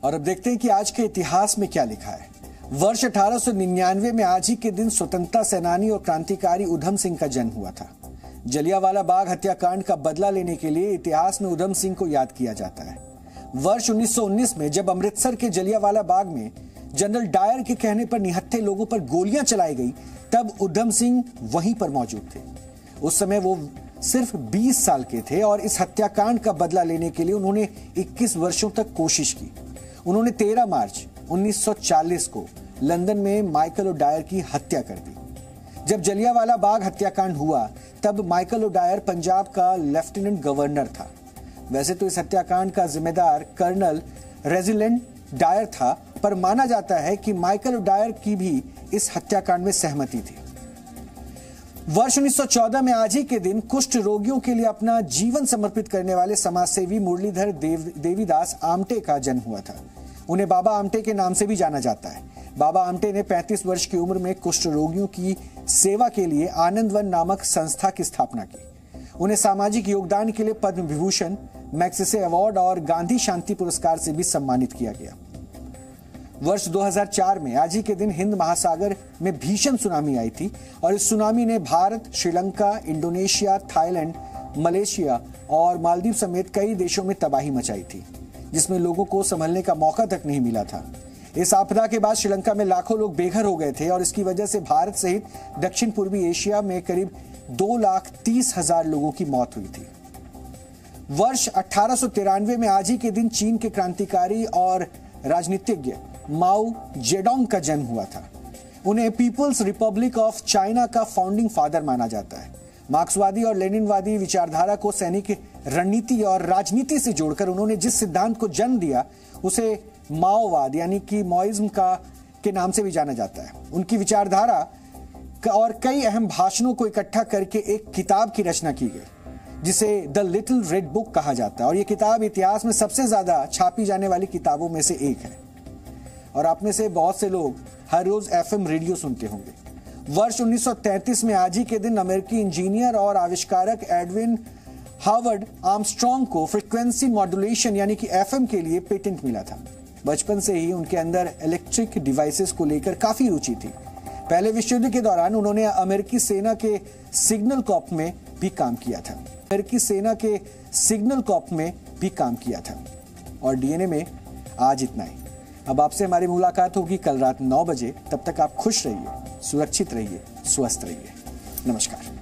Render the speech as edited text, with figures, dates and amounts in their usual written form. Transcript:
और अब देखते हैं कि आज के इतिहास में क्या लिखा है। वर्ष 1899 में आज ही के दिन स्वतंत्रता सेनानी और क्रांतिकारी उधम सिंह का जन्म हुआ था। जलियांवाला बाग हत्याकांड का बदला लेने के लिए इतिहास में उधम सिंह को याद किया जाता है। वर्ष 1919 में जब अमृतसर के जलियांवाला बाग में जनरल डायर के कहने पर निहत्थे लोगों पर गोलियां चलाई गई, तब उधम सिंह वहीं पर मौजूद थे। उस समय वो सिर्फ 20 साल के थे और इस हत्याकांड का बदला लेने के लिए उन्होंने 21 वर्षों तक कोशिश की। उन्होंने 13 मार्च 1940 को लंदन में माइकल ओडायर की हत्या कर दी। जब जलियांवाला बाग हत्याकांड हुआ तब माइकल ओडायर पंजाब का लेफ्टिनेंट गवर्नर था। वैसे तो इस हत्याकांड का जिम्मेदार कर्नल रेजिडेंट डायर था, पर माना जाता है कि माइकल ओडायर की भी इस हत्याकांड में सहमति थी। वर्ष 1914 में आज ही के दिन कुष्ठ रोगियों के लिए अपना जीवन समर्पित करने वाले समाजसेवी मुरलीधर देवीदास आमटे का जन्म हुआ था। उन्हें बाबा आमटे के नाम से भी जाना जाता है। बाबा आमटे ने 35 वर्ष की उम्र में कुष्ठ रोगियों की सेवा के लिए आनंदवन नामक संस्था की स्थापना की। उन्हें सामाजिक योगदान के लिए पद्म विभूषण, मैग्सेसे अवार्ड और गांधी शांति पुरस्कार से भी सम्मानित किया गया। वर्ष 2004 में आज ही के दिन हिंद महासागर में भीषण सुनामी आई थी और इस सुनामी ने Bharat, Sri Lanka, Indonesia, Thailand, Malaysia और मालदीव समेत कई देशों में तबाही मचाई थी, जिसमें लोगों को संभलने का मौका तक नहीं मिला था। इस आपदा के बाद श्रीलंका में लाखों लोग बेघर हो गए थे और इसकी वजह से भारत सहित दक्षिण पूर्वी एशिया में करीब 2,30,000 लोगों की मौत हुई थी। वर्ष 1893 में आज ही के दिन चीन के क्रांतिकारी और राजनीतिज्ञ माओ जेडोंग का जन्म हुआ था। उन्हें पीपुल्स रिपब्लिक ऑफ चाइना का फाउंडिंग फादर माना जाता है। मार्क्सवादी और लेनिनवादी विचारधारा को सैनिक रणनीति और राजनीति से जोड़कर उन्होंने जिस सिद्धांत को जन्म दिया उसे माओवाद यानी कि माओइज्म के नाम से भी जाना जाता है। उनकी विचारधारा और कई अहम भाषणों को इकट्ठा करके एक किताब की रचना की गई, जिसे द लिटिल रेड बुक कहा जाता है और यह किताब इतिहास में सबसे ज्यादा छापी जाने वाली किताबों में से एक है। और आप में से बहुत से लोग हर रोज FM रेडियो सुनते होंगे। वर्ष 1933 में आज ही के दिन अमेरिकी इंजीनियर और आविष्कारक एडविन हार्वर्ड आर्मस्ट्रॉन्ग को फ्रीक्वेंसी मॉड्यूलेशन यानी कि FM के लिए पेटेंट मिला था। बचपन से ही उनके अंदर इलेक्ट्रिक डिवाइसेस को लेकर काफी रुचि थी। पहले विश्व युद्ध के दौरान उन्होंने अमेरिकी सेना के सिग्नल कॉर्प में भी काम किया था। और DNA में आज इतना ही। अब आपसे हमारी मुलाकात होगी कल रात 9 बजे। तब तक आप खुश रहिए, सुरक्षित रहिए, स्वस्थ रहिए। नमस्कार।